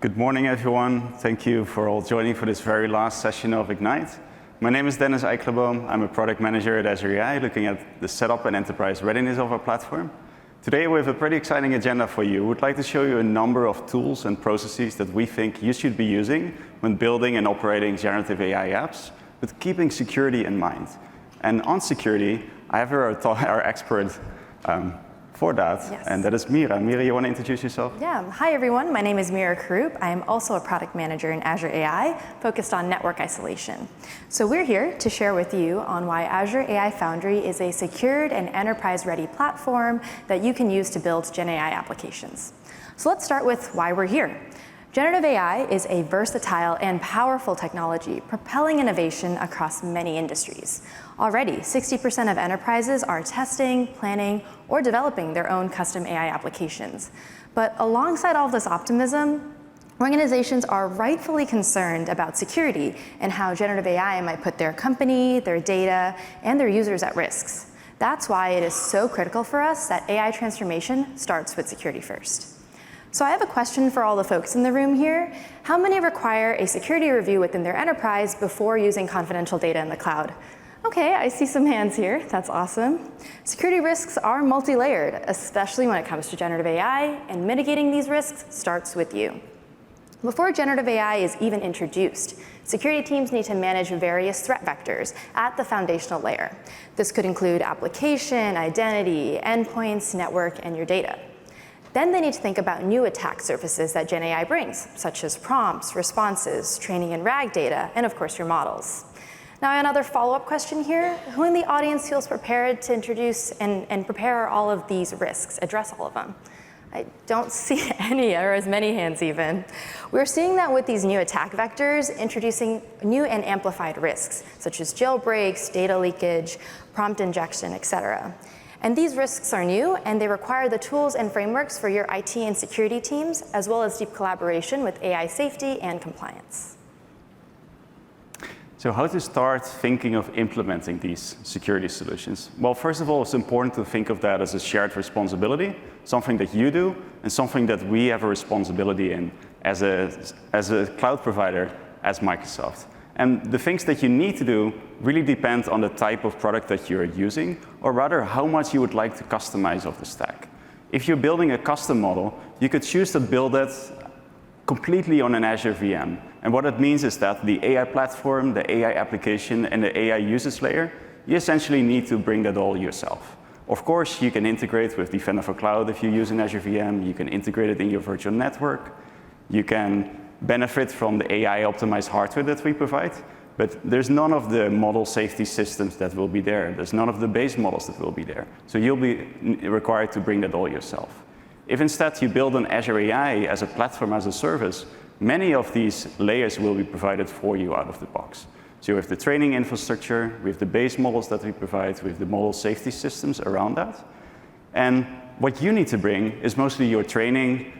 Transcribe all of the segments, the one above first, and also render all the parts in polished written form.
Good morning, everyone. Thank you for all joining for this very last session of Ignite. My name is 𝗦𝗽𝗀𝗶𝗀𝗻. I'm a product manager at Azure AI, looking at the setup and enterprise readiness of our platform. Today, we have a pretty exciting agenda for you. We'd like to show you a number of tools and processes that we think you should be using when building and operating generative AI apps, with keeping security in mind. And on security, I have our expert for that, yes. And that is Meera. Meera, you want to introduce yourself? Yeah. Hi, everyone. My name is Meera Kurup. I am also a product manager in Azure AI, focused on network isolation. So we're here to share with you on why Azure AI Foundry is a secured and enterprise-ready platform that you can use to build GenAI applications. So let's start with why we're here. Generative AI is a versatile and powerful technology, propelling innovation across many industries. Already, 60% of enterprises are testing, planning, or developing their own custom AI applications. But alongside all of this optimism, organizations are rightfully concerned about security and how generative AI might put their company, their data, and their users at risks. That's why it is so critical for us that AI transformation starts with security first. So I have a question for all the folks in the room here. How many require a security review within their enterprise before using confidential data in the cloud? Okay, I see some hands here. That's awesome. Security risks are multi-layered, especially when it comes to generative AI, and mitigating these risks starts with you. Before generative AI is even introduced, security teams need to manage various threat vectors at the foundational layer. This could include application, identity, endpoints, network, and your data. Then they need to think about new attack surfaces that GenAI brings, such as prompts, responses, training and RAG data, and of course your models. Now, another follow-up question here. Who in the audience feels prepared to introduce and prepare all of these risks, address all of them? I don't see any, or as many hands even. We're seeing that with these new attack vectors, introducing new and amplified risks, such as jailbreaks, data leakage, prompt injection, etc. And these risks are new, and they require the tools and frameworks for your IT and security teams, as well as deep collaboration with AI safety and compliance. So how to start thinking of implementing these security solutions? Well, first of all, it's important to think of that as a shared responsibility, something that you do, and something that we have a responsibility in as a cloud provider, as Microsoft. And the things that you need to do really depend on the type of product that you're using, or rather how much you would like to customize of the stack. If you're building a custom model, you could choose to build it completely on an Azure VM. And what it means is that the AI platform, the AI application, and the AI usage layer, you essentially need to bring that all yourself. Of course, you can integrate with Defender for Cloud if you use an Azure VM. You can integrate it in your virtual network. You can benefit from the AI-optimized hardware that we provide, but there's none of the model safety systems that will be there. There's none of the base models that will be there. So you'll be required to bring that all yourself. If instead you build an Azure AI as a platform as a service, many of these layers will be provided for you out of the box. So we have the training infrastructure, we have the base models that we provide, we have the model safety systems around that. And what you need to bring is mostly your training,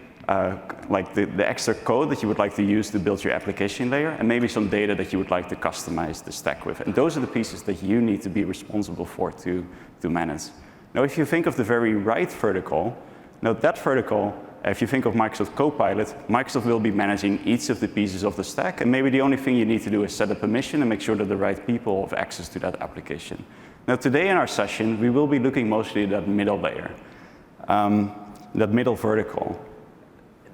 like the extra code that you would like to use to build your application layer, and maybe some data that you would like to customize the stack with. And those are the pieces that you need to be responsible for to manage. Now, if you think of the very right vertical, now that vertical, if you think of Microsoft Copilot, Microsoft will be managing each of the pieces of the stack, and maybe the only thing you need to do is set a permission and make sure that the right people have access to that application. Now, today in our session, we will be looking mostly at that middle layer, that middle vertical.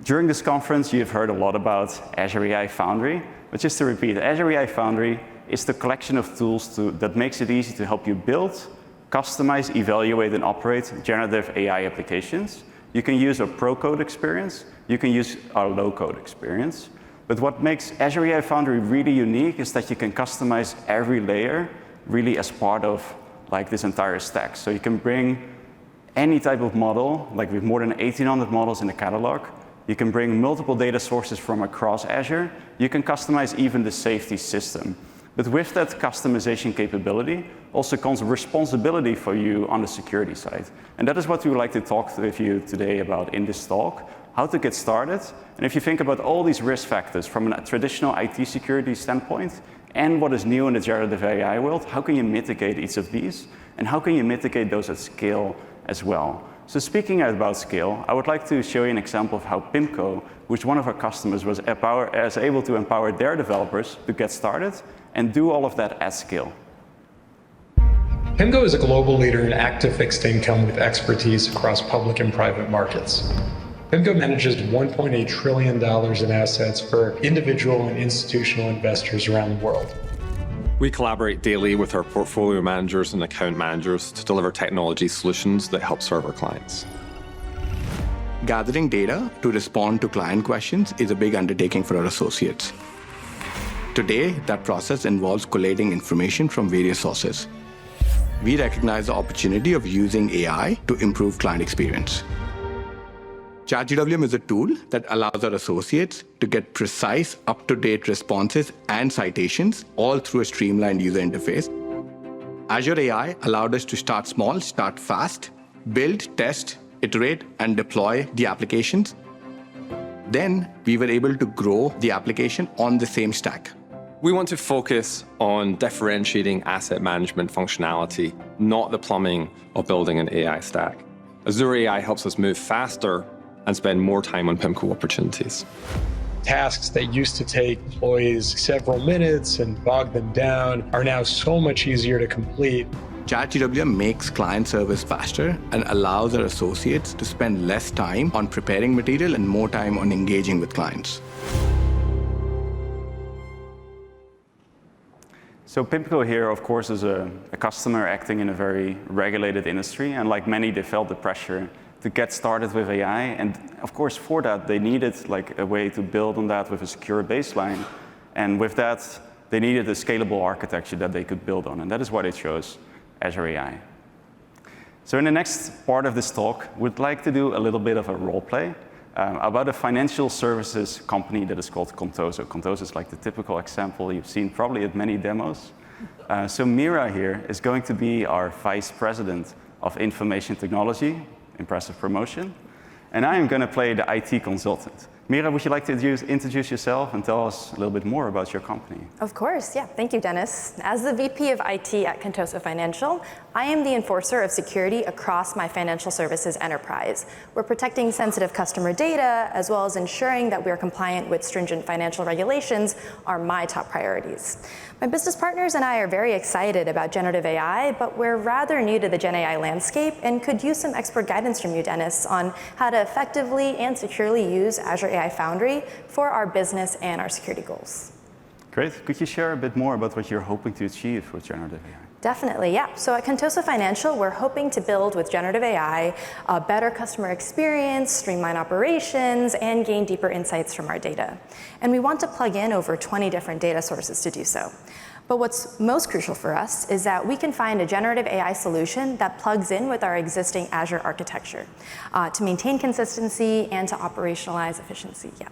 During this conference, you've heard a lot about Azure AI Foundry, but just to repeat, Azure AI Foundry is the collection of tools that makes it easy to help you build, customize, evaluate, and operate generative AI applications. You can use our pro-code experience, you can use our low-code experience, but what makes Azure AI Foundry really unique is that you can customize every layer really as part of like this entire stack. So you can bring any type of model, like we have more than 1,800 models in the catalog. You can bring multiple data sources from across Azure. You can customize even the safety system. But with that customization capability also comes responsibility for you on the security side. And that is what we would like to talk with you today about in this talk, how to get started. And if you think about all these risk factors from a traditional IT security standpoint and what is new in the generative AI world, how can you mitigate each of these? And how can you mitigate those at scale as well? So speaking about scale, I would like to show you an example of how PIMCO, which one of our customers was able to empower their developers to get started and do all of that at scale. PIMCO is a global leader in active fixed income with expertise across public and private markets. PIMCO manages $1.8 trillion in assets for individual and institutional investors around the world. We collaborate daily with our portfolio managers and account managers to deliver technology solutions that help serve our clients. Gathering data to respond to client questions is a big undertaking for our associates. Today, that process involves collating information from various sources. We recognize the opportunity of using AI to improve client experience. ChatGWM is a tool that allows our associates to get precise, up-to-date responses and citations, all through a streamlined user interface. Azure AI allowed us to start small, start fast, build, test, iterate, and deploy the applications. Then we were able to grow the application on the same stack. We want to focus on differentiating asset management functionality, not the plumbing of building an AI stack. Azure AI helps us move faster and spend more time on PIMCO opportunities. Tasks that used to take employees several minutes and bog them down are now so much easier to complete. ChatGWM makes client service faster and allows our associates to spend less time on preparing material and more time on engaging with clients. So PIMCO here, of course, is a customer acting in a very regulated industry, and like many, they felt the pressure to get started with AI, and of course for that they needed like a way to build on that with a secure baseline, and with that they needed a scalable architecture that they could build on, and that is why they chose Azure AI. So in the next part of this talk, we'd like to do a little bit of a role play about a financial services company that is called Contoso. Contoso is like the typical example you've seen probably at many demos. So Meera here is going to be our Vice President of Information Technology. Impressive promotion. And I am going to play the IT consultant. Meera, would you like to introduce yourself and tell us a little bit more about your company? Of course, yeah. Thank you, Dennis. As the VP of IT at Contoso Financial, I am the enforcer of security across my financial services enterprise. We're protecting sensitive customer data, as well as ensuring that we are compliant with stringent financial regulations are my top priorities. My business partners and I are very excited about generative AI, but we're rather new to the GenAI landscape and could use some expert guidance from you, Dennis, on how to effectively and securely use Azure AI Foundry for our business and our security goals. Great. Could you share a bit more about what you're hoping to achieve with generative AI? Definitely, yeah. So at Contoso Financial, we're hoping to build with generative AI a better customer experience, streamline operations, and gain deeper insights from our data. And we want to plug in over 20 different data sources to do so. But what's most crucial for us is that we can find a generative AI solution that plugs in with our existing Azure architecture to maintain consistency and to operationalize efficiency. Yeah.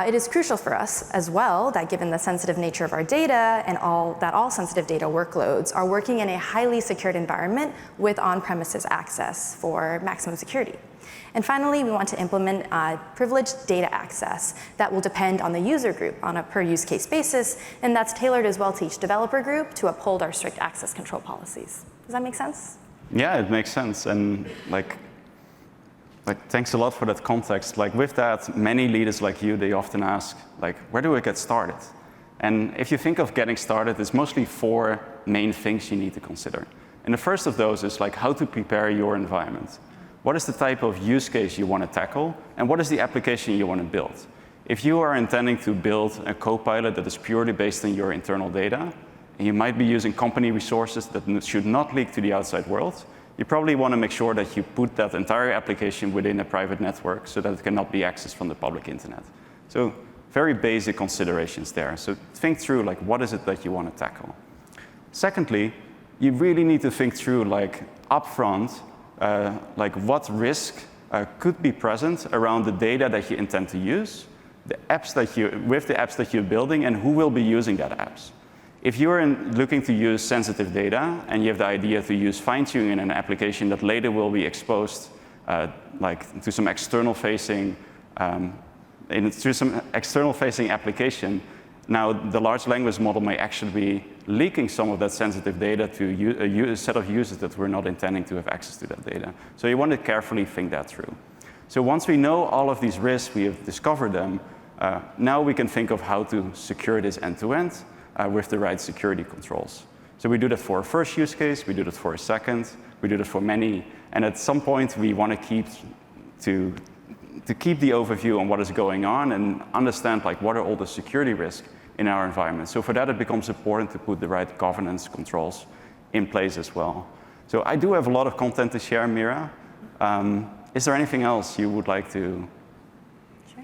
It is crucial for us as well that given the sensitive nature of our data and all sensitive data workloads are working in a highly secured environment with on-premises access for maximum security. And finally, we want to implement privileged data access that will depend on the user group on a per use case basis, and that's tailored as well to each developer group to uphold our strict access control policies. Does that make sense? Yeah, it makes sense. And thanks a lot for that context. Like with that, many leaders like you, they often ask, like, where do I get started? And if you think of getting started, it's mostly 4 main things you need to consider. And the first of those is like how to prepare your environment. What is the type of use case you want to tackle? And what is the application you want to build? If you are intending to build a Copilot that is purely based on your internal data, and you might be using company resources that should not leak to the outside world, you probably want to make sure that you put that entire application within a private network so that it cannot be accessed from the public internet. So very basic considerations there. So think through like what is it that you want to tackle. Secondly, you really need to think through like upfront, like what risk could be present around the data that you intend to use, the apps that you're building, and who will be using that apps. If you're looking to use sensitive data and you have the idea to use fine-tuning in an application that later will be exposed to some external-facing application, Now, the large language model may actually be leaking some of that sensitive data to a set of users that we're not intending to have access to that data. So you want to carefully think that through. So once we know all of these risks, we have discovered them, now we can think of how to secure this end-to-end with the right security controls. So we do that for a first use case, we do that for a second, we do that for many, and at some point we want to keep the overview on what is going on and understand like what are all the security risks in our environment. So for that, it becomes important to put the right governance controls in place as well. So I do have a lot of content to share, Meera. Is there anything else you would like to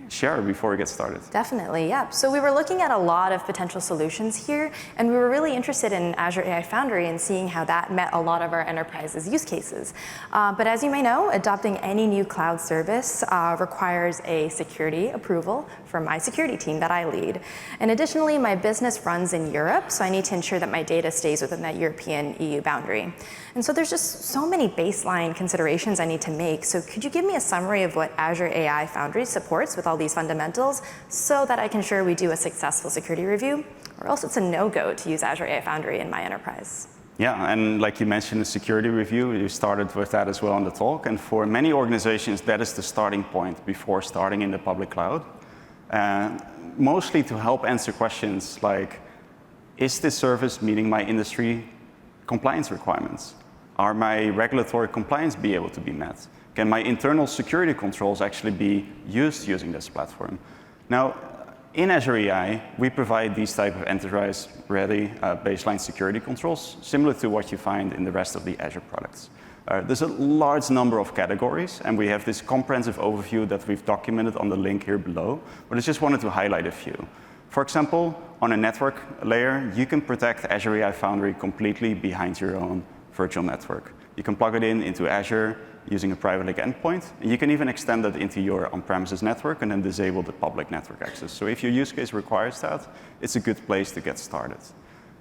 share before we get started? Definitely, yeah. So we were looking at a lot of potential solutions here, and we were really interested in Azure AI Foundry and seeing how that met a lot of our enterprise's use cases. But as you may know, adopting any new cloud service requires a security approval from my security team that I lead. And additionally, my business runs in Europe, so I need to ensure that my data stays within that European EU boundary. And so there's just so many baseline considerations I need to make. So could you give me a summary of what Azure AI Foundry supports with all these fundamentals so that I can ensure we do a successful security review? Or else it's a no-go to use Azure AI Foundry in my enterprise. Yeah, and like you mentioned, the security review, you started with that as well in the talk. And for many organizations, that is the starting point before starting in the public cloud. Mostly to help answer questions like, is this service meeting my industry compliance requirements? Are my regulatory compliance be able to be met? Can my internal security controls actually be used using this platform? Now, in Azure AI, we provide these type of enterprise-ready baseline security controls, similar to what you find in the rest of the Azure products. There's a large number of categories, and we have this comprehensive overview that we've documented on the link here below, but I just wanted to highlight a few. For example, on a network layer, you can protect Azure AI Foundry completely behind your own virtual network. You can plug it into Azure using a private link endpoint, and you can even extend that into your on-premises network and then disable the public network access. So if your use case requires that, it's a good place to get started.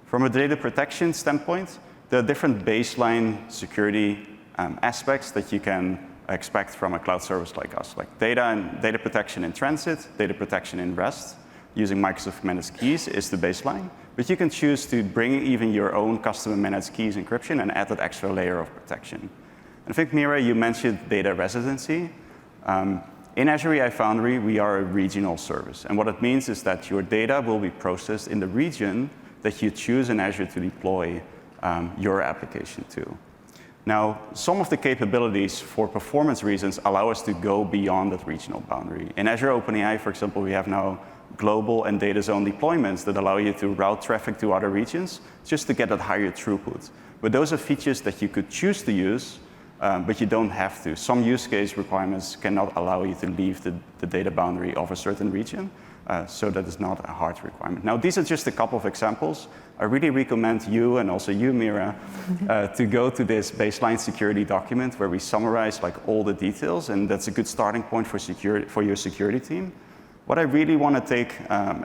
From a data protection standpoint, there are different baseline security aspects that you can expect from a cloud service like us, like data protection in transit, data protection in rest. Using Microsoft managed keys is the baseline, but you can choose to bring even your own custom managed keys encryption and add that extra layer of protection. And I think, Meera, you mentioned data residency. In Azure AI Foundry, we are a regional service. And what it means is that your data will be processed in the region that you choose in Azure to deploy your application to. Now, some of the capabilities for performance reasons allow us to go beyond that regional boundary. In Azure OpenAI, for example, we have now global and data zone deployments that allow you to route traffic to other regions just to get that higher throughput. But those are features that you could choose to use, but you don't have to. Some use case requirements cannot allow you to leave the data boundary of a certain region, so that is not a hard requirement. Now, these are just a couple of examples. I really recommend you and also you, Meera, to go to this baseline security document where we summarize like all the details, and that's a good starting point for your security team. What I really want to take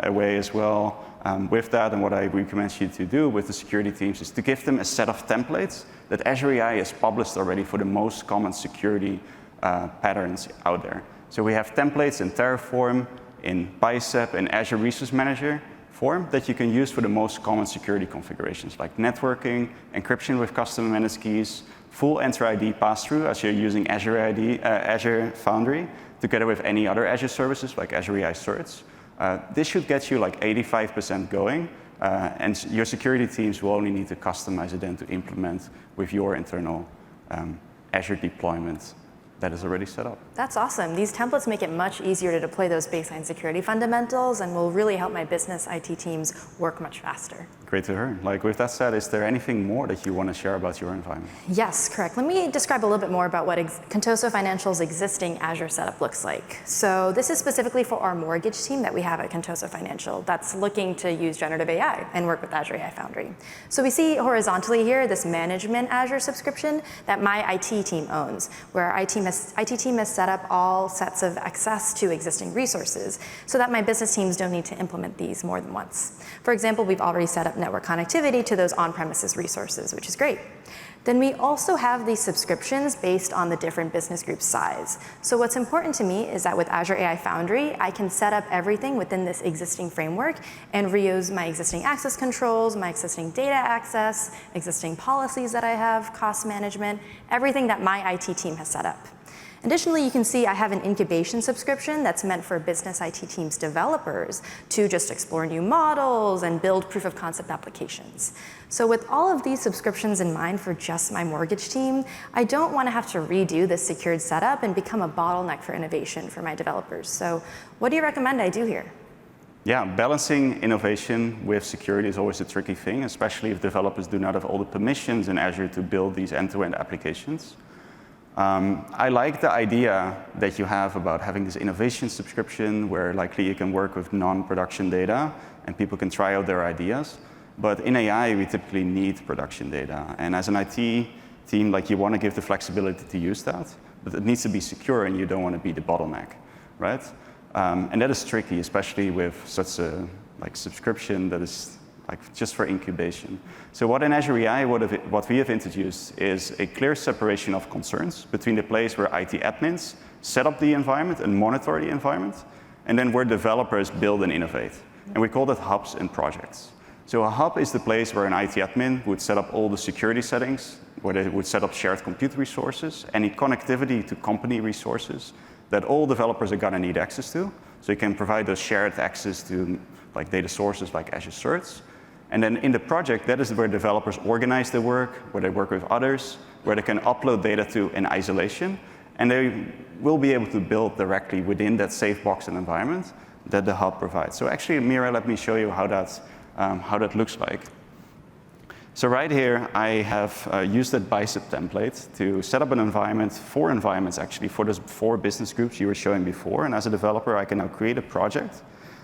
away as well with that, and what I recommend you to do with the security teams, is to give them a set of templates that Azure AI has published already for the most common security patterns out there. So we have templates in Terraform, in Bicep, and Azure Resource Manager form that you can use for the most common security configurations, like networking, encryption with custom managed keys, full Enter ID pass-through as you're using Azure Foundry, together with any other Azure services like Azure AI Certs. This should get you like 85% going, and your security teams will only need to customize it then to implement with your internal Azure deployment that is already set up. That's awesome. These templates make it much easier to deploy those baseline security fundamentals and will really help my business IT teams work much faster. Great to hear. Like with that said, is there anything more that you want to share about your environment? Yes, correct. Let me describe a little bit more about what Contoso Financial's existing Azure setup looks like. So this is specifically for our mortgage team that we have at Contoso Financial that's looking to use generative AI and work with Azure AI Foundry. So we see horizontally here this management Azure subscription that my IT team owns, where our IT team has set up all sets of access to existing resources so that my business teams don't need to implement these more than once. For example, we've already set up network connectivity to those on-premises resources, which is great. Then we also have these subscriptions based on the different business group size. So what's important to me is that with Azure AI Foundry, I can set up everything within this existing framework and reuse my existing access controls, my existing data access, existing policies that I have, cost management, everything that my IT team has set up. Additionally, you can see I have an incubation subscription that's meant for business IT teams developers to just explore new models and build proof of concept applications. So with all of these subscriptions in mind for just my mortgage team, I don't want to have to redo this secured setup and become a bottleneck for innovation for my developers. So what do you recommend I do here? Yeah, balancing innovation with security is always a tricky thing, especially if developers do not have all the permissions in Azure to build these end-to-end applications. I like the idea that you have about having this innovation subscription where likely you can work with non-production data and people can try out their ideas. But in AI, we typically need production data. And as an IT team, like you want to give the flexibility to use that, but it needs to be secure and you don't want to be the bottleneck, right? And that is tricky, especially with such a subscription that is just for incubation. So what in Azure AI, what we have introduced is a clear separation of concerns between the place where IT admins set up the environment and monitor the environment, and then where developers build and innovate. And we call that hubs and projects. So a hub is the place where an IT admin would set up all the security settings, where they would set up shared compute resources, any connectivity to company resources that all developers are going to need access to. So you can provide those shared access to data sources like Azure certs. And then in the project, that is where developers organize their work, where they work with others, where they can upload data to in isolation, and they will be able to build directly within that safe box and environment that the hub provides. So actually, Meera, let me show you how that looks like. So right here, I have used that bicep template to set up an environment, 4 environments actually, for those 4 business groups you were showing before. And as a developer, I can now create a project.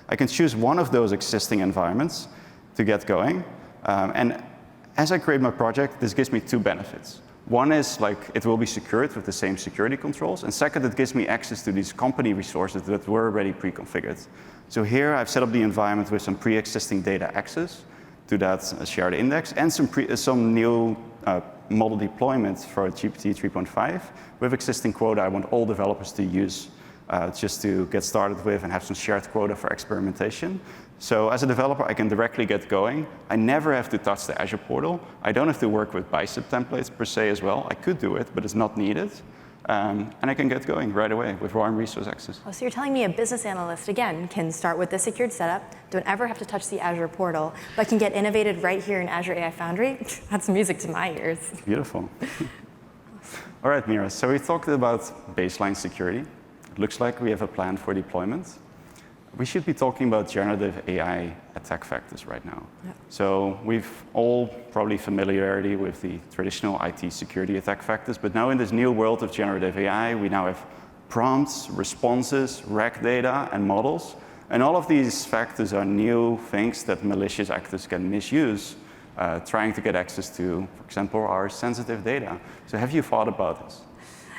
I can choose one of those existing environments to get going. And as I create my project, this gives me 2 benefits. One is it will be secured with the same security controls. And second, it gives me access to these company resources that were already pre-configured. So here I've set up the environment with some pre-existing data access to that shared index and some new model deployments for GPT 3.5 with existing quota I want all developers to use just to get started with and have some shared quota for experimentation. So as a developer, I can directly get going. I never have to touch the Azure portal. I don't have to work with bicep templates per se as well. I could do it, but it's not needed. And I can get going right away with raw and resource access. Oh, so you're telling me a business analyst, again, can start with the secured setup, don't ever have to touch the Azure portal, but can get innovated right here in Azure AI Foundry? That's music to my ears. Beautiful. All right, Meera, so we talked about baseline security. It looks like we have a plan for deployment. We should be talking about generative AI attack vectors right now. Yep. So we've all probably familiarity with the traditional IT security attack vectors, but now in this new world of generative AI, we now have prompts, responses, rec data, and models. And all of these factors are new things that malicious actors can misuse, trying to get access to, for example, our sensitive data. So have you thought about this?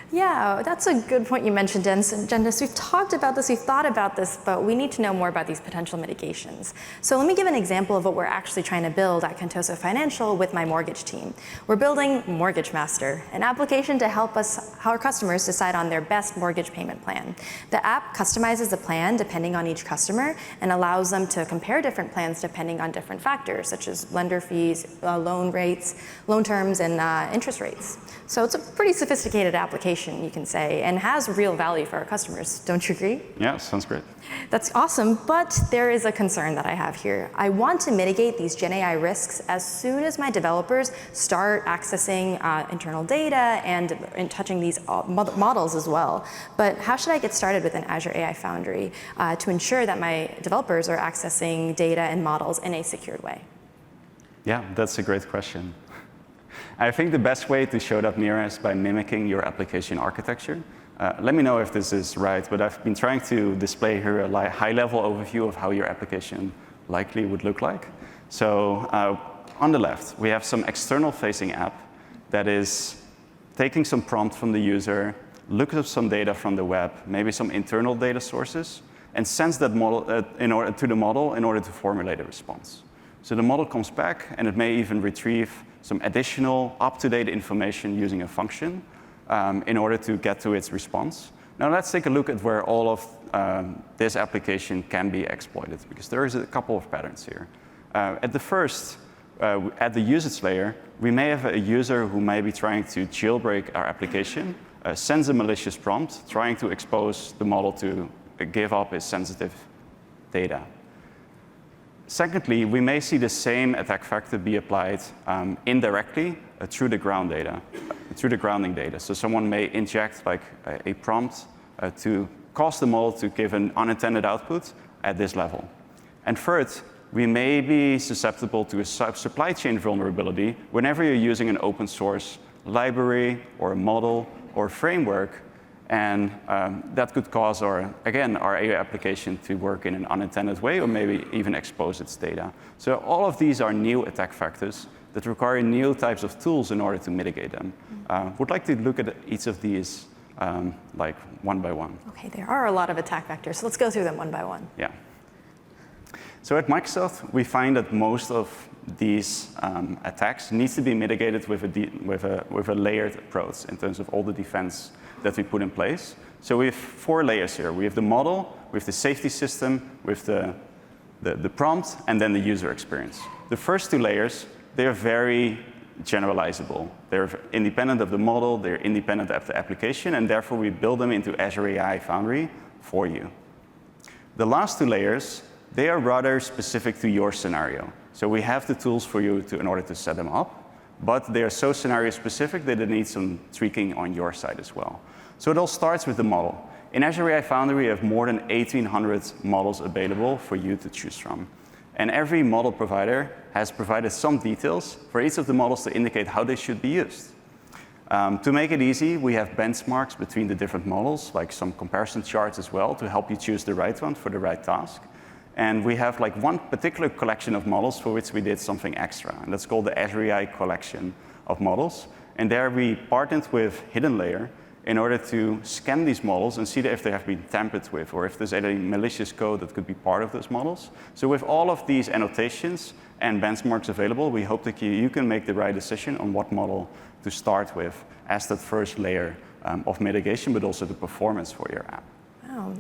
Yeah, that's a good point you mentioned, Dennis. We've talked about this, we've thought about this, but we need to know more about these potential mitigations. So let me give an example of what we're actually trying to build at Contoso Financial with my mortgage team. We're building Mortgage Master, an application to help our customers decide on their best mortgage payment plan. The app customizes the plan depending on each customer and allows them to compare different plans depending on different factors, such as lender fees, loan rates, loan terms, and interest rates. So it's a pretty sophisticated application, you can say, and has real value for our customers. Don't you agree? Yeah, sounds great. That's awesome, but there is a concern that I have here. I want to mitigate these GenAI risks as soon as my developers start accessing internal data and touching these models as well. But how should I get started with an Azure AI Foundry to ensure that my developers are accessing data and models in a secured way? Yeah, that's a great question. I think the best way to show that, Meera, is by mimicking your application architecture. Let me know if this is right, but I've been trying to display here a high-level overview of how your application likely would look like. So on the left, we have some external-facing app that is taking some prompt from the user, looks up some data from the web, maybe some internal data sources, and sends that model to the model in order to formulate a response. So the model comes back, and it may even retrieve some additional up-to-date information using a function in order to get to its response. Now let's take a look at where all of this application can be exploited, because there is a couple of patterns here. At the usage layer, we may have a user who may be trying to jailbreak our application, sends a malicious prompt, trying to expose the model to give up its sensitive data. Secondly, we may see the same attack vector be applied indirectly through the grounding data. So someone may inject like a prompt to cause the model to give an unintended output at this level. And third, we may be susceptible to a supply chain vulnerability whenever you're using an open source library or a model or a framework, and that could cause our AI application to work in an unintended way or maybe even expose its data. So all of these are new attack vectors that require new types of tools in order to mitigate them. Would like to look at each of these like one by one. Okay, there are a lot of attack vectors, so let's go through them one by one. Yeah. So at Microsoft, we find that most of these attacks need to be mitigated with a layered approach in terms of all the defense that we put in place. So we have 4 layers here. We have the model, we have the safety system, with the prompt, and then the user experience. The first 2 layers, they are very generalizable. They're independent of the model, they're independent of the application, and therefore we build them into Azure AI Foundry for you. The last 2 layers, they are rather specific to your scenario. So we have the tools for you in order to set them up, but they are so scenario specific that they need some tweaking on your side as well. So it all starts with the model. In Azure AI Foundry, we have more than 1,800 models available for you to choose from. And every model provider has provided some details for each of the models to indicate how they should be used. To make it easy, we have benchmarks between the different models, like some comparison charts as well, to help you choose the right one for the right task. And we have like one particular collection of models for which we did something extra, and that's called the Azure AI collection of models. And there we partnered with Hidden Layer in order to scan these models and see if they have been tampered with, or if there's any malicious code that could be part of those models. So with all of these annotations and benchmarks available, we hope that you can make the right decision on what model to start with as that first layer of mitigation, but also the performance for your app.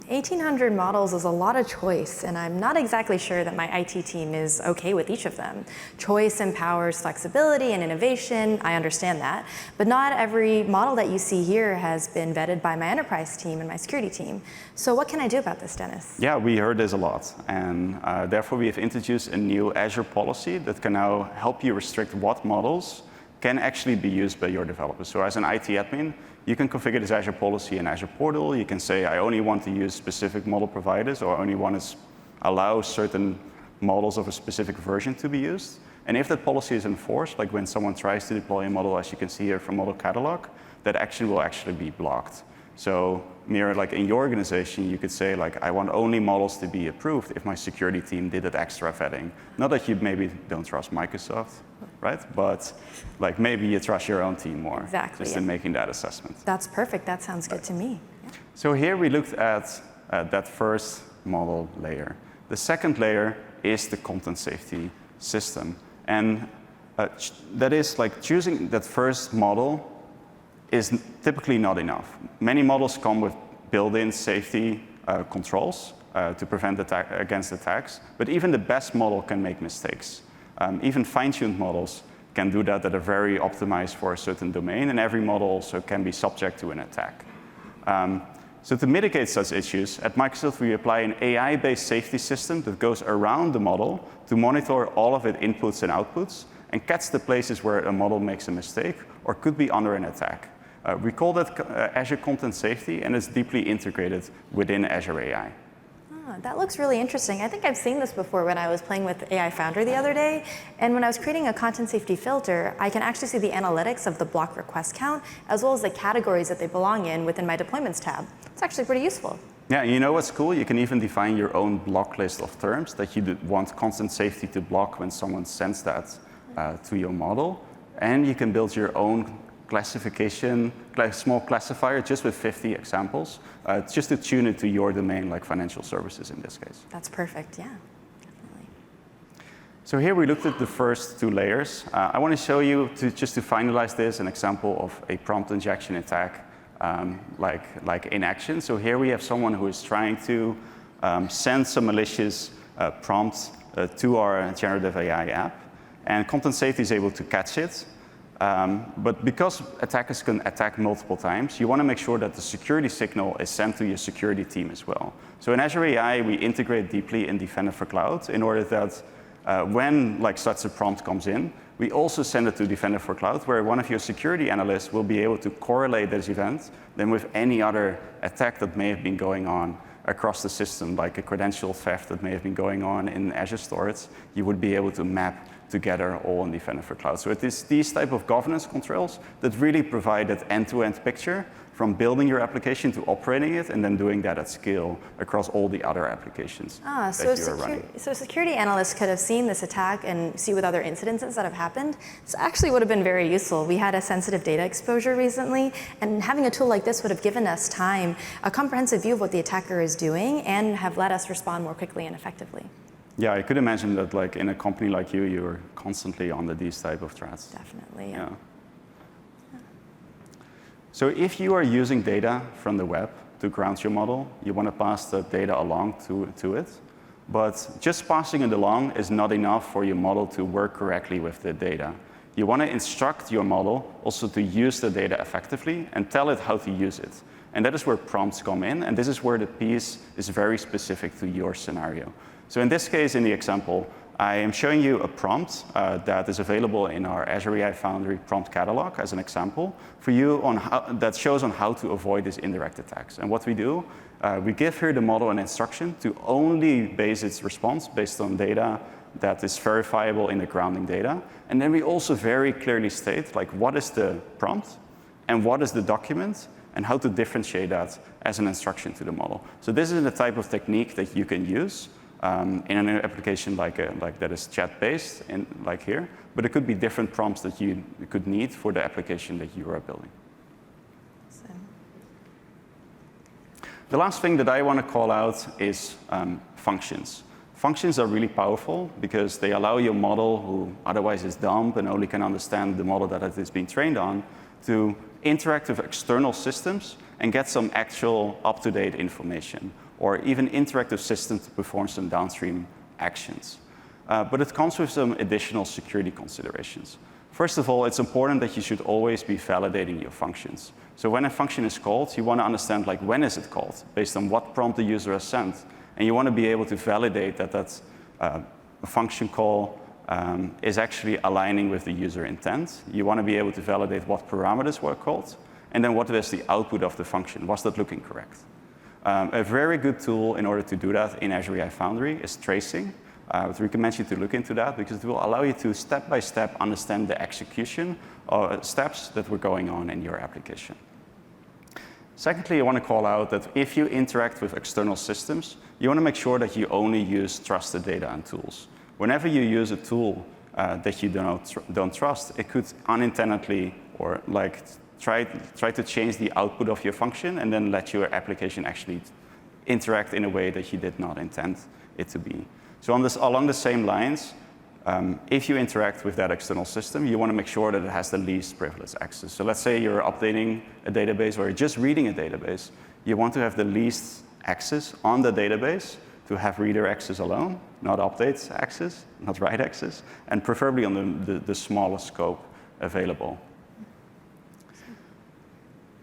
1,800 models is a lot of choice, and I'm not exactly sure that my IT team is okay with each of them. Choice empowers flexibility and innovation, I understand that, but not every model that you see here has been vetted by my enterprise team and my security team. So what can I do about this, Dennis? Yeah, we heard this a lot, and therefore we have introduced a new Azure policy that can now help you restrict what models can actually be used by your developers. So as an IT admin, you can configure this Azure policy in Azure Portal. You can say, I only want to use specific model providers, or only want to allow certain models of a specific version to be used. And if that policy is enforced, like when someone tries to deploy a model, as you can see here from Model Catalog, that action will actually be blocked. So Meera, like in your organization, you could say, like, I want only models to be approved if my security team did that extra vetting. Not that you maybe don't trust Microsoft, right? But like maybe you trust your own team more. Exactly, just in making that assessment. That's perfect. That sounds good to me. Yeah. So here we looked at that first model layer. The second layer is the content safety system. And that is like choosing that first model is typically not enough. Many models come with built-in safety controls to prevent against attacks, but even the best model can make mistakes. Even fine-tuned models can do that are very optimized for a certain domain, and every model also can be subject to an attack. So to mitigate such issues, at Microsoft we apply an AI-based safety system that goes around the model to monitor all of its inputs and outputs and catch the places where a model makes a mistake or could be under an attack. We call that Azure Content Safety, and it's deeply integrated within Azure AI. That looks really interesting. I think I've seen this before when I was playing with AI Foundry the other day. And when I was creating a content safety filter, I can actually see the analytics of the block request count, as well as the categories that they belong in within my deployments tab. It's actually pretty useful. Yeah, you know what's cool? You can even define your own block list of terms that you want content safety to block when someone sends that to your model. And you can build your own classification, small classifier, just with 50 examples, just to tune it to your domain, like financial services in this case. That's perfect, yeah, definitely. So here we looked at the first two layers. I want to show you, just to finalize this, an example of a prompt injection attack like in action. So here we have someone who is trying to send some malicious prompts to our generative AI app. And Content Safety is able to catch it. But because attackers can attack multiple times, you want to make sure that the security signal is sent to your security team as well. So in Azure AI, we integrate deeply in Defender for Cloud in order that when such a prompt comes in, we also send it to Defender for Cloud, where one of your security analysts will be able to correlate this event then with any other attack that may have been going on across the system, like a credential theft that may have been going on in Azure storage. You would be able to map together all in Defender for Cloud. So it is these type of governance controls that really provide that end-to-end picture from building your application to operating it and then doing that at scale across all the other applications that you are running. So security analysts could have seen this attack and see with other incidences that have happened. This actually would have been very useful. We had a sensitive data exposure recently, and having a tool like this would have given us a comprehensive view of what the attacker is doing and have let us respond more quickly and effectively. Yeah, I could imagine that in a company like you, you're constantly under these type of threats. Definitely, yeah. So if you are using data from the web to ground your model, you want to pass the data along to it. But just passing it along is not enough for your model to work correctly with the data. You want to instruct your model also to use the data effectively and tell it how to use it. And that is where prompts come in, and this is where the piece is very specific to your scenario. So in this case, in the example, I am showing you a prompt that is available in our Azure AI Foundry prompt catalog as an example for you that shows on how to avoid these indirect attacks. And what we do, we give here the model an instruction to only base its response based on data that is verifiable in the grounding data. And then we also very clearly state what is the prompt and what is the document and how to differentiate that as an instruction to the model. So this is the type of technique that you can use in an application like that is chat-based, like here, but it could be different prompts that you could need for the application that you are building. The last thing that I want to call out is functions. Functions are really powerful because they allow your model, who otherwise is dumb and only can understand the model that it is being trained on, to interact with external systems and get some actual up-to-date information, or even interactive systems to perform some downstream actions. But it comes with some additional security considerations. First of all, it's important that you should always be validating your functions. So when a function is called, you want to understand when is it called, based on what prompt the user has sent. And you want to be able to validate that function call is actually aligning with the user intent. You want to be able to validate what parameters were called, and then what is the output of the function. Was that looking correct? A very good tool in order to do that in Azure AI Foundry is tracing. I would recommend you to look into that because it will allow you to step-by-step understand the execution steps that were going on in your application. Secondly, I want to call out that if you interact with external systems, you want to make sure that you only use trusted data and tools. Whenever you use a tool that you don't trust, it could unintendedly or try to change the output of your function and then let your application actually interact in a way that you did not intend it to be. So along the same lines, if you interact with that external system, you want to make sure that it has the least privileged access. So let's say you're updating a database or you're just reading a database. You want to have the least access on the database to have reader access alone, not update access, not write access, and preferably on the smallest scope available.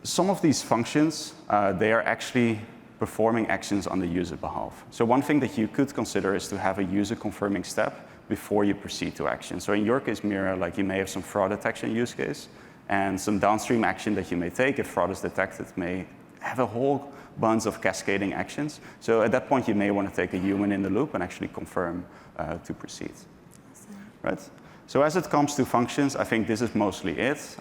Some of these functions, they are actually performing actions on the user behalf. So one thing that you could consider is to have a user confirming step before you proceed to action. So in your case, Meera, you may have some fraud detection use case and some downstream action that you may take if fraud is detected may have a whole bunch of cascading actions. So at that point, you may want to take a human in the loop and actually confirm to proceed. Awesome. Right? So as it comes to functions, I think this is mostly it.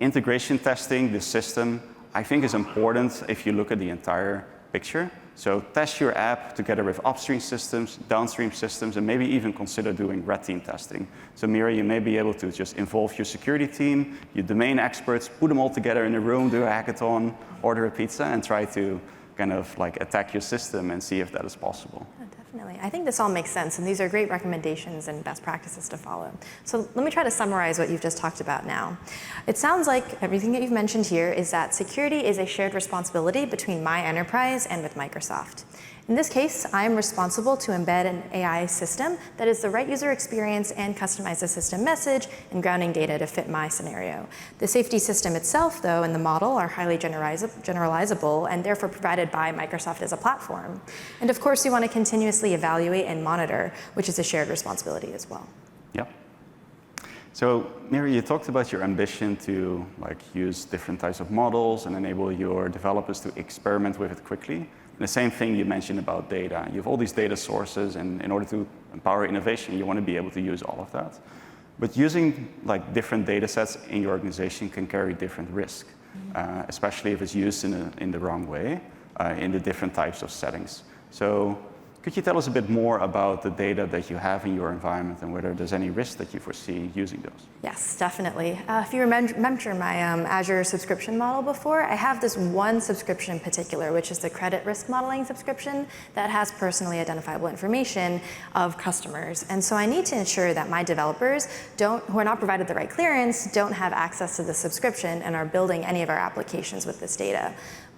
Integration testing the system, I think, is important if you look at the entire picture. So test your app together with upstream systems, downstream systems, and maybe even consider doing red team testing. So Meera, you may be able to just involve your security team, your domain experts, put them all together in a room, do a order a pizza, and try to kind of attack your system and see if that is possible. Yeah, Definitely. I think this all makes sense, and these are great recommendations and best practices to follow. So let me try to summarize what you've just talked about now. It sounds like everything that you've mentioned here is that security is a shared responsibility between my enterprise and with Microsoft. In this case, I'm responsible to embed an AI system that is the right user experience and customize the system message and grounding data to fit my scenario. The safety system itself, though, and the model are highly generalizable and therefore provided by Microsoft as a platform. And of course, you want to continuously evaluate and monitor, which is a shared responsibility as well. Yep. So, Meera, you talked about your ambition to use different types of models and enable your developers to experiment with it quickly. And the same thing you mentioned about data. You have all these data sources, and in order to empower innovation, you want to be able to use all of that. But using different data sets in your organization can carry different risk, especially if it's used in the wrong way, in the different types of settings. So could you tell us a bit more about the data that you have in your environment and whether there's any risk that you foresee using those? Yes, definitely. If you remember my Azure subscription model before, I have this one subscription in particular, which is the credit risk modeling subscription that has personally identifiable information of customers. And so I need to ensure that my developers who are not provided the right clearance don't have access to the subscription and are building any of our applications with this data.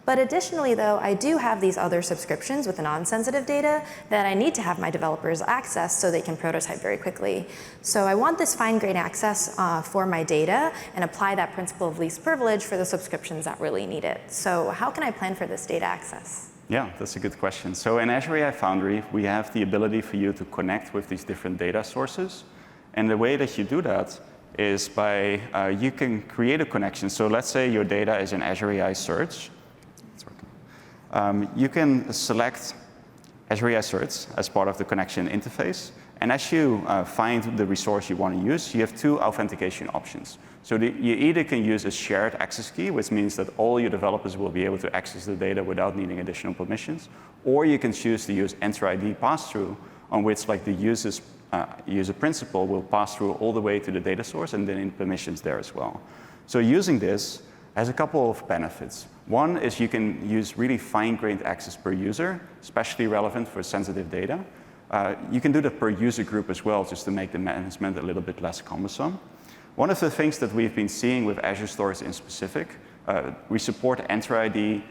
But additionally, though, I do have these other subscriptions with non-sensitive data that I need to have my developers access so they can prototype very quickly. So I want this fine-grained access for my data and apply that principle of least privilege for the subscriptions that really need it. So how can I plan for this data access? Yeah, that's a good question. So in Azure AI Foundry, we have the ability for you to connect with these different data sources. And the way that you do that is by you can create a connection. So let's say your data is in Azure AI Search. You can select Azure AI Search as part of the connection interface. And as you find the resource you want to use, you have two authentication options. So you either can use a shared access key, which means that all your developers will be able to access the data without needing additional permissions, or you can choose to use Enter ID pass-through, on which the user principal will pass through all the way to the data source and then in permissions there as well. So using this has a couple of benefits. One is you can use really fine-grained access per user, especially relevant for sensitive data. You can do that per user group as well, just to make the management a little bit less cumbersome. One of the things that we've been seeing with Azure Stories in specific, we support Enter ID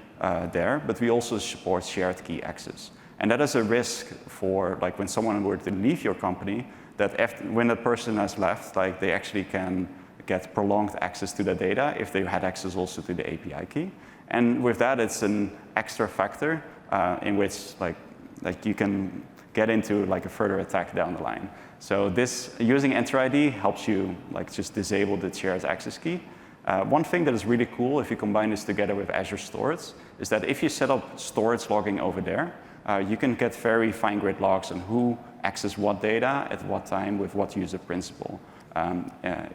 there, but we also support shared key access. And that is a risk for when someone were to leave your company, that when that person has left, they actually can get prolonged access to the data if they had access also to the API key. And with that, it's an extra factor in which you can get into a further attack down the line. So this using Enter ID helps you just disable the shared access key. One thing that is really cool if you combine this together with Azure Storage is that if you set up storage logging over there, you can get very fine-grained logs on who accessed what data at what time with what user principal.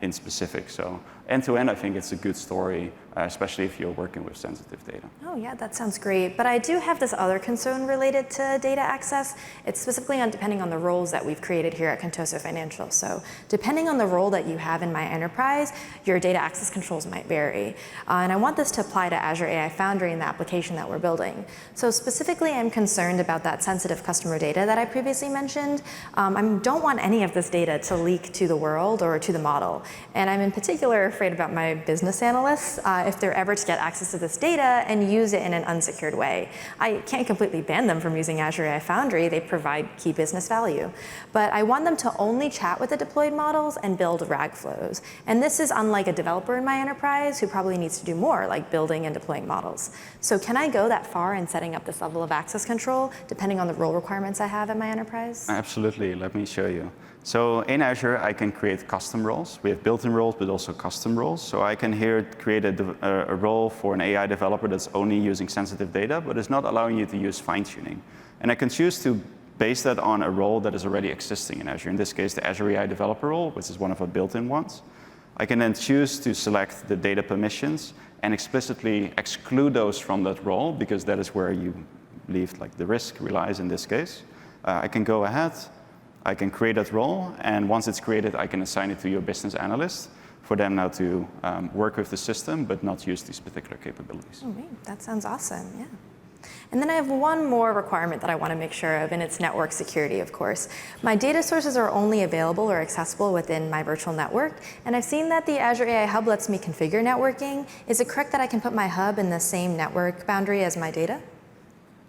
In specific. So end-to-end, I think it's a good story, especially if you're working with sensitive data. Oh yeah, that sounds great. But I do have this other concern related to data access. It's specifically depending on the roles that we've created here at Contoso Financial. So depending on the role that you have in my enterprise, your data access controls might vary. And I want this to apply to Azure AI Foundry in the application that we're building. So specifically, I'm concerned about that sensitive customer data that I previously mentioned. I don't want any of this data to leak to the world or to the model. And I'm in particular afraid about my business analysts if they're ever to get access to this data and use it in an unsecured way. I can't completely ban them from using Azure AI Foundry. They provide key business value. But I want them to only chat with the deployed models and build RAG flows. And this is unlike a developer in my enterprise who probably needs to do more, like building and deploying models. So can I go that far in setting up this level of access control, depending on the role requirements I have in my enterprise? Absolutely. Let me show you. So in Azure, I can create custom roles. We have built-in roles, but also custom roles. So I can here create a role for an AI developer that's only using sensitive data, but is not allowing you to use fine-tuning. And I can choose to base that on a role that is already existing in Azure. In this case, the Azure AI developer role, which is one of our built-in ones. I can then choose to select the data permissions and explicitly exclude those from that role, because that is where you believe the risk relies in this case. I can go ahead. I can create that role, and once it's created, I can assign it to your business analyst for them now to work with the system, but not use these particular capabilities. Oh, that sounds awesome, yeah. And then I have one more requirement that I want to make sure of, and it's network security, of course. My data sources are only available or accessible within my virtual network, and I've seen that the Azure AI Hub lets me configure networking. Is it correct that I can put my hub in the same network boundary as my data?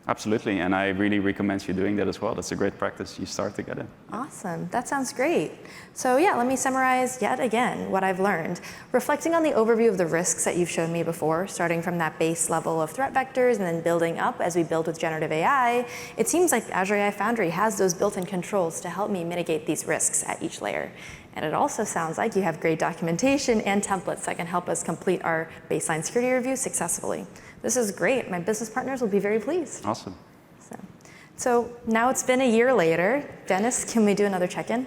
Absolutely, and I really recommend you doing that as well. That's a great practice. You start to get it. Awesome, that sounds great. So yeah, let me summarize yet again what I've learned. Reflecting on the overview of the risks that you've shown me before, starting from that base level of threat vectors and then building up as we build with generative AI, it seems like Azure AI Foundry has those built-in controls to help me mitigate these risks at each layer. And it also sounds like you have great documentation and templates that can help us complete our baseline security review successfully. This is great. My business partners will be very pleased. Awesome. So now it's been a year later. Dennis, can we do another check-in?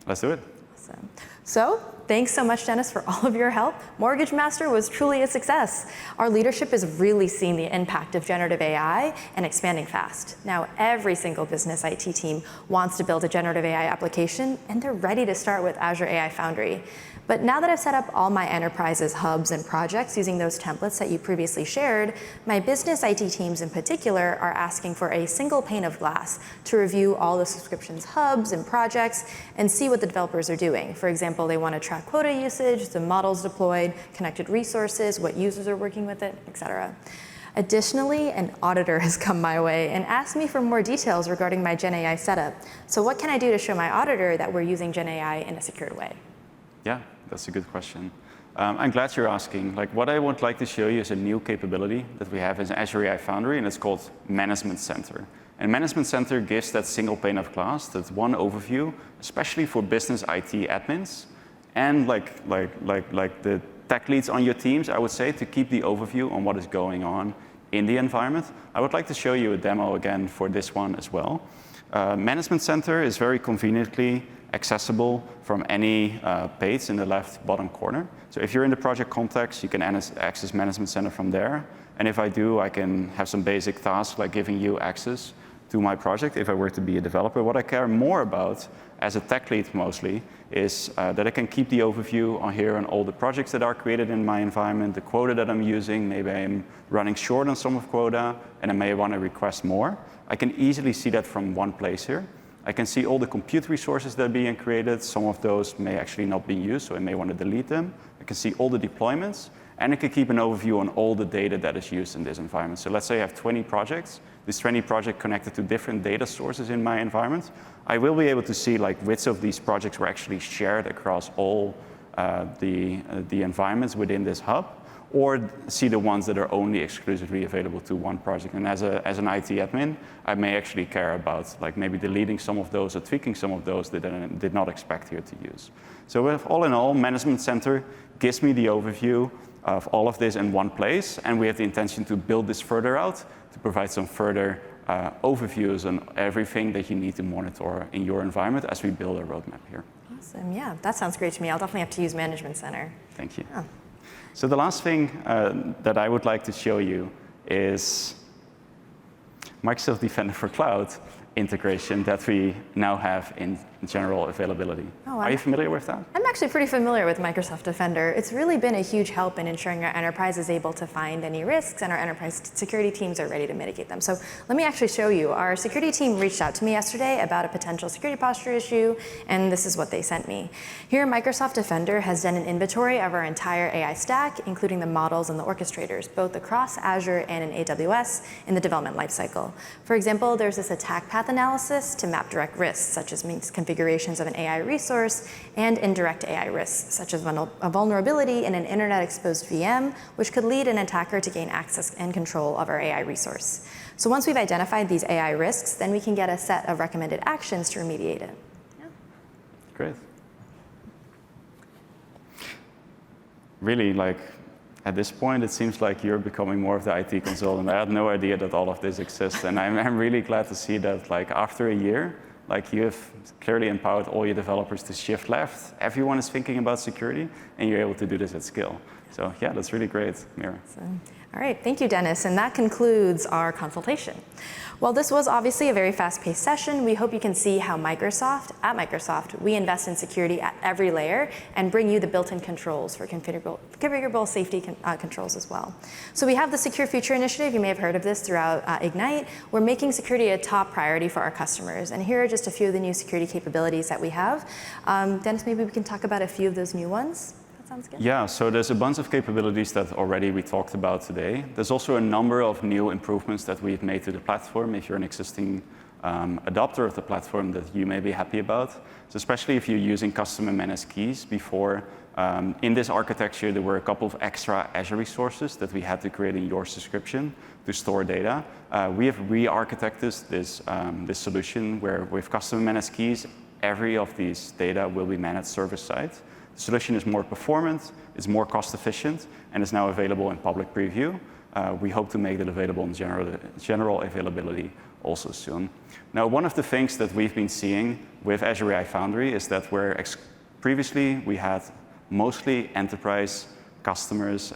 Let's do it. Awesome. So thanks so much, Dennis, for all of your help. Mortgage Master was truly a success. Our leadership is really seeing the impact of generative AI and expanding fast. Now every single business IT team wants to build a generative AI application, and they're ready to start with Azure AI Foundry. But now that I've set up all my enterprise's hubs and projects using those templates that you previously shared, my business IT teams in particular are asking for a single pane of glass to review all the subscriptions hubs and projects and see what the developers are doing. For example, they want to track quota usage, the models deployed, connected resources, what users are working with it, etc. Additionally, an auditor has come my way and asked me for more details regarding my GenAI setup. So what can I do to show my auditor that we're using GenAI in a secured way? Yeah, that's a good question. I'm glad you're asking. What I would like to show you is a new capability that we have in Azure AI Foundry, and it's called Management Center. And Management Center gives that single pane of glass, that one overview, especially for business IT admins, and the tech leads on your teams, I would say, to keep the overview on what is going on in the environment. I would like to show you a demo again for this one as well. Management Center is very conveniently accessible from any page in the left bottom corner. So if you're in the project context, you can access Management Center from there. And if I do, I can have some basic tasks like giving you access to my project if I were to be a developer. What I care more about as a tech lead mostly is that I can keep the overview on here on all the projects that are created in my environment, the quota that I'm using. Maybe I'm running short on some of quota and I may want to request more. I can easily see that from one place here. I can see all the compute resources that are being created. Some of those may actually not be used, so I may want to delete them. I can see all the deployments, and I can keep an overview on all the data that is used in this environment. So let's say I have 20 projects. These 20 projects connected to different data sources in my environment. I will be able to see which of these projects were actually shared across all the environments within this hub, or see the ones that are only exclusively available to one project. And as an IT admin, I may actually care about maybe deleting some of those or tweaking some of those that I did not expect here to use. So all in all, Management Center gives me the overview of all of this in one place, and we have the intention to build this further out to provide some further overviews on everything that you need to monitor in your environment as we build a roadmap here. Awesome, yeah, that sounds great to me. I'll definitely have to use Management Center. Thank you. Oh. So the last thing that I would like to show you is Microsoft Defender for Cloud integration that we now have in general availability. Oh, Are you familiar with that? I'm actually pretty familiar with Microsoft Defender. It's really been a huge help in ensuring our enterprise is able to find any risks, and our enterprise security teams are ready to mitigate them. So let me actually show you. Our security team reached out to me yesterday about a potential security posture issue, and this is what they sent me. Here, Microsoft Defender has done an inventory of our entire AI stack, including the models and the orchestrators, both across Azure and in AWS in the development lifecycle. For example, there's this attack path analysis to map direct risks, such as configurations of an AI resource, and indirect AI risks, such as a vulnerability in an internet-exposed VM, which could lead an attacker to gain access and control of our AI resource. So once we've identified these AI risks, then we can get a set of recommended actions to remediate it. Yeah. Great. Really, at this point, it seems like you're becoming more of the IT consultant. I had no idea that all of this exists, and I'm really glad to see that after a year, Like you have clearly empowered all your developers to shift left. Everyone is thinking about security, and you're able to do this at scale. So yeah, that's really great, Meera. All right, thank you, Dennis. And that concludes our consultation. Well, this was obviously a very fast-paced session. We hope you can see how at Microsoft, we invest in security at every layer and bring you the built-in controls for configurable safety controls as well. So we have the Secure Future Initiative. You may have heard of this throughout Ignite. We're making security a top priority for our customers. And here are just a few of the new security capabilities that we have. Dennis, maybe we can talk about a few of those new ones. Sounds good. Yeah, so there's a bunch of capabilities that already we talked about today. There's also a number of new improvements that we've made to the platform if you're an existing adopter of the platform that you may be happy about. So especially if you're using custom and managed keys before, in this architecture, there were a couple of extra Azure resources that we had to create in your subscription to store data. We have re-architected this solution where with custom and managed keys, every of these data will be managed server-side. The solution is more performant, it's more cost efficient, and is now available in public preview. We hope to make it available in general availability also soon. Now, one of the things that we've been seeing with Azure AI Foundry is that previously we had mostly enterprise customers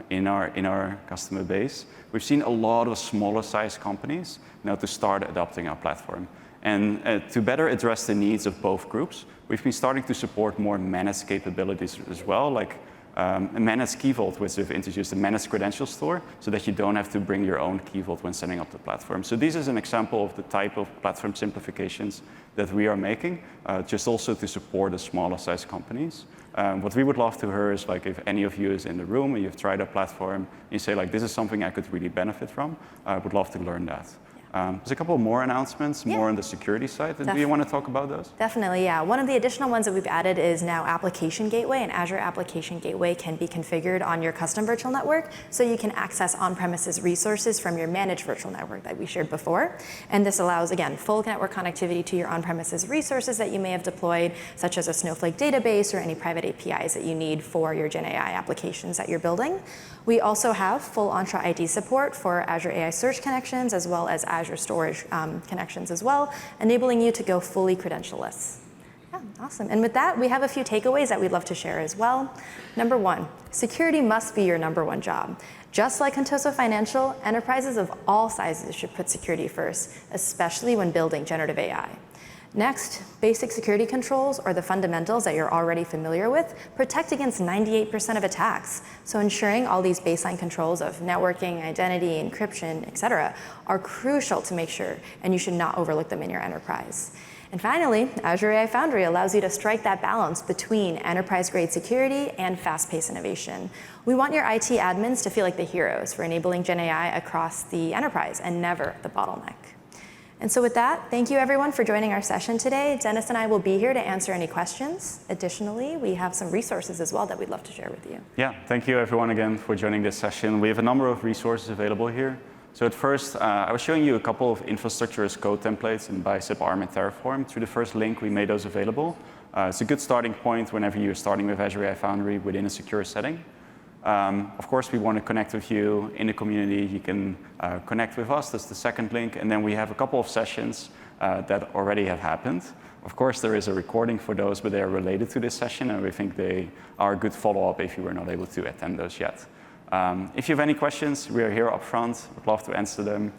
in our customer base. We've seen a lot of smaller size companies now to start adopting our platform. And to better address the needs of both groups, we've been starting to support more managed capabilities as well, like a managed key vault, which we've introduced a managed credential store, so that you don't have to bring your own key vault when setting up the platform. So this is an example of the type of platform simplifications that we are making, just also to support the smaller size companies. What we would love to hear is like if any of you is in the room and you've tried our platform, and you say like, this is something I could really benefit from, I would love to learn that. There's a couple more announcements, more on the security side. Do you want to talk about those? Definitely, yeah. One of the additional ones that we've added is now Application Gateway, and Azure Application Gateway can be configured on your custom virtual network, so you can access on-premises resources from your managed virtual network that we shared before. And this allows, again, full network connectivity to your on-premises resources that you may have deployed, such as a Snowflake database or any private APIs that you need for your GenAI applications that you're building. We also have full Entra ID support for Azure AI Search connections, as well as Azure Storage connections as well, enabling you to go fully credentialless. Yeah, awesome. And with that, we have a few takeaways that we'd love to share as well. Number one, security must be your number one job. Just like 𝗬𝗲𝗀 Financial, enterprises of all sizes should put security first, especially when building generative AI. Next, basic security controls, or the fundamentals that you're already familiar with, protect against 98% of attacks. So ensuring all these baseline controls of networking, identity, encryption, et cetera, are crucial to make sure, and you should not overlook them in your enterprise. And finally, Azure AI Foundry allows you to strike that balance between enterprise-grade security and fast-paced innovation. We want your IT admins to feel like the heroes for enabling GenAI across the enterprise and never the bottleneck. And so with that, thank you everyone for joining our session today. Dennis and I will be here to answer any questions. Additionally, we have some resources as well that we'd love to share with you. Yeah, thank you everyone again for joining this session. We have a number of resources available here. So at first, I was showing you a couple of infrastructure as code templates in Bicep, ARM, and Terraform. Through the first link, we made those available. It's a good starting point whenever you're starting with Azure AI Foundry within a secure setting. Of course, we want to connect with you in the community. You can connect with us. That's the second link. And then we have a couple of sessions that already have happened. Of course, there is a recording for those, but they are related to this session, and we think they are a good follow-up if you were not able to attend those yet. If you have any questions, we are here up front. We'd love to answer them.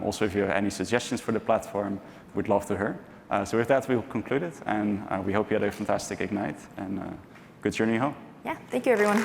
Also, if you have any suggestions for the platform, we'd love to hear. So with that, we'll conclude it, and we hope you had a fantastic Ignite, and good journey home. Yeah, thank you, everyone.